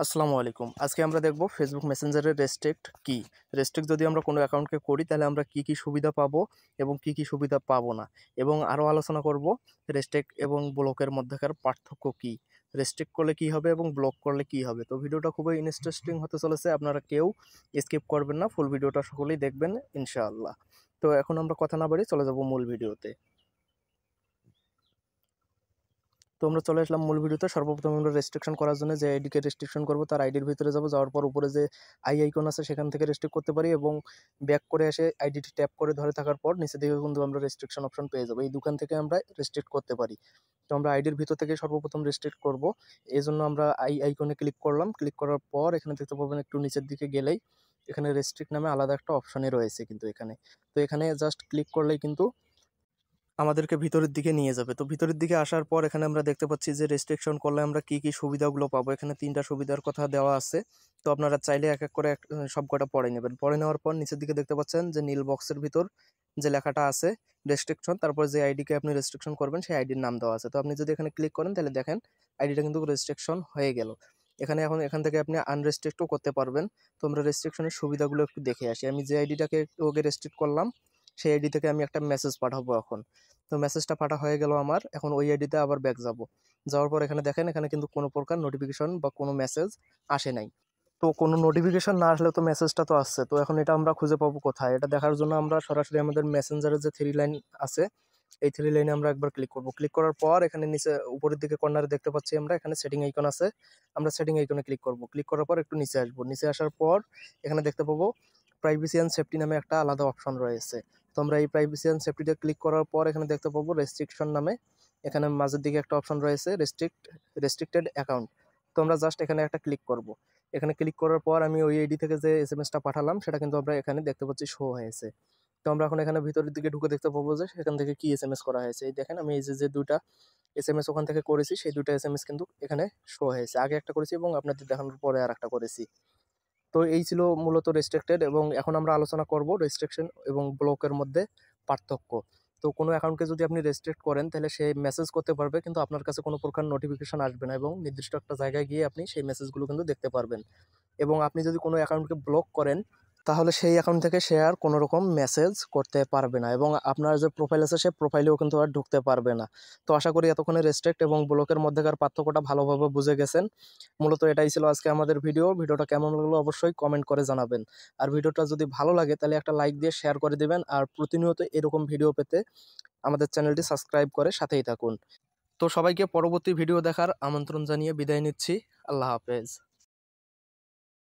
আসসালামু আলাইকুম। আজকে আমরা দেখব ফেসবুক মেসেঞ্জারের রেস্ট্রিক্ট কি। রেস্ট্রিক্ট যদি আমরা কোনো অ্যাকাউন্টকে করি তাহলে আমরা কি কি সুবিধা পাবো এবং কি কি সুবিধা পাবো না, এবং আরও আলোচনা করব রেস্ট্রিক্ট এবং ব্লকের মধ্যেকার পার্থক্য কি, রেস্ট্রিক্ট করলে কি হবে এবং ব্লক করলে কি হবে। তো ভিডিওটা খুবই ইন্টারেস্টিং হতে চলেছে, আপনারা কেউ স্কিপ করবেন না, ফুল ভিডিওটা সকলেই দেখবেন ইনশাআল্লাহ। তো এখন আমরা কথা না বাড়ি চলে যাব মূল ভিডিওতে। তো আমরা চলে আসলাম মূল ভিডিওতে। সর্বপ্রথম আমরা রেস্ট্রিকশন করার জন্য যে আইডিকে রেস্ট্রিকশন করবো তার আইডির ভিতরে যাবো, যাওয়ার পর উপরে যে আইকন আছে সেখান থেকে রেস্ট্রিক্ট করতে পারি, এবং ব্যাক করে এসে আইডিটি ট্যাপ করে ধরে থাকার পর নিচে দিকে কিন্তু আমরা রেস্ট্রিকশন অপশন পেয়ে যাবো। এই দোকান থেকে আমরা রেস্ট্রিক্ট করতে পারি। তো আমরা আইডির ভিতর থেকে সর্বপ্রথম রেস্ট্রিক্ট করব। এই জন্য আমরা আইকনে ক্লিক করলাম। ক্লিক করার পর এখানে দেখতে পাবেন একটু নিচের দিকে গেলেই এখানে রেস্ট্রিক্ট নামে আলাদা একটা অপশনই রয়েছে কিন্তু এখানে। তো এখানে জাস্ট ক্লিক করলেই কিন্তু আমাদেরকে ভিতরের দিকে নিয়ে যাবে। তো ভিতরের দিকে আসার পর এখানে আমরা দেখতে পাচ্ছি যে রেস্ট্রিকশন করলে আমরা কি কি সুবিধাগুলো পাবো। এখানে 3টা সুবিধার কথা দেওয়া আছে। তো আপনারা চাইলে এক এক করে সবকটা পড়ে নেবেন। পড়ে নেওয়ার পর নিচের দিকে দেখতে পাচ্ছেন যে নীল বক্সের ভিতর যে লেখাটা আছে রেস্ট্রিকশন, তারপর যে আইডিকে আপনি রেস্ট্রিকশন করবেন সেই আইডির নাম দেওয়া আছে। তো আপনি যদি এখানে ক্লিক করেন তাহলে দেখেন আইডিটা কিন্তু রেস্ট্রিকশন হয়ে গেল। এখন এখান থেকে আপনি আনরেস্ট্রিক্টও করতে পারবেন। তো আমরা রেস্ট্রিকশনের সুবিধাগুলো একটু দেখে আসি। আমি যে আইডিটাকে ওকে রেস্ট্রিক্ট করলাম সেই আইডি থেকে আমি একটা মেসেজ পাঠাবো এখন। তো মেসেজটা পাঠা হয়ে গেল আমার। এখন ওই আইডিতে আবার ব্যাক যাব। যাওয়ার পর এখানে দেখেন এখানে কিন্তু কোনো প্রকার নোটিফিকেশন বা কোনো মেসেজ আসে নাই। তো কোনো নোটিফিকেশন না আসলে তো মেসেজটা তো আসছে। তো এখন এটা আমরা খুঁজে পাবো কোথায়? এটা দেখার জন্য আমরা সরাসরি আমাদের মেসেঞ্জারের যে 3 লাইন আছে এই 3 লাইনে আমরা একবার ক্লিক করব। ক্লিক করার পর এখানে নিচে উপরের দিকে কর্নারে দেখতে পাচ্ছি আমরা এখানে সেটিং আইকন আছে। আমরা সেটিং আইকনে ক্লিক করব। ক্লিক করার পর একটু নিচে আসবো। নিচে আসার পর এখানে দেখতে পাবো প্রাইভেসি অ্যান্ড সেফটি নামে একটা আলাদা অপশন রয়েছে। তো আমরা এই প্রাইভেসি অ্যান্ড সেফটিতে ক্লিক করার পর এখানে দেখতে পাবো রেস্ট্রিকশন নামে এখানে মাঝের দিকে একটা অপশন রয়েছে রেস্ট্রিক্টেড অ্যাকাউন্ট। তো আমরা জাস্ট এখানে একটা ক্লিক করব। এখানে ক্লিক করার পর আমি ওই আইডি থেকে যে এসএমএসটা পাঠালাম সেটা কিন্তু আমরা এখানে দেখতে পাচ্ছি শো হয়েছে। তো আমরা এখন এখানে ভিতরের দিকে ঢুকে দেখতে পাবো যে সেখান থেকে কি এসএমএস করা হয়েছে। এই দেখেন আমি এই যে দুইটা এসএমএস ওখান থেকে করেছি সেই দুইটা এসএমএস কিন্তু এখানে শো হয়েছে। আগে একটা করেছি এবং আপনাদের দেখানোর পরে আর একটা করেছি। তো এই ছিল মূলত রেস্ট্রিক্টেড, এবং এখন আমরা আলোচনা করব রেস্ট্রিকশন এবং ব্লকের মধ্যে পার্থক্য। তো কোনো অ্যাকাউন্টকে যদি আপনি রেস্ট্রিক্ট করেন তাহলে সে মেসেজ করতে পারবে কিন্তু আপনার কাছে কোনো প্রকার নোটিফিকেশন আসবে না, এবং নির্দিষ্ট একটা জায়গায় গিয়ে আপনি সেই মেসেজগুলো কিন্তু দেখতে পারবেন। এবং আপনি যদি কোনো অ্যাকাউন্টকে ব্লক করেন তাহলে সেই অ্যাকাউন্ট থেকে সে আর কোনো রকম মেসেজ করতে পারবে না, এবং আপনার যে প্রোফাইল আছে সে প্রোফাইলেও কিন্তু আর ঢুকতে পারবে না। তো আশা করি এতক্ষণে রেস্ট্রিক্ট এবং ব্লকের মধ্যেকার পার্থক্যটা ভালোভাবে বুঝে গেছেন। মূলত এটাই ছিল আজকে আমাদের ভিডিওটা কেমন লাগলো অবশ্যই কমেন্ট করে জানাবেন। আর ভিডিওটা যদি ভালো লাগে তাহলে একটা লাইক দিয়ে শেয়ার করে দিবেন, আর প্রতিনিয়ত এরকম ভিডিও পেতে আমাদের চ্যানেলটি সাবস্ক্রাইব করে সাথেই থাকুন। তো সবাইকে পরবর্তী ভিডিও দেখার আমন্ত্রণ জানিয়ে বিদায় নিচ্ছি। আল্লাহ হাফেজ।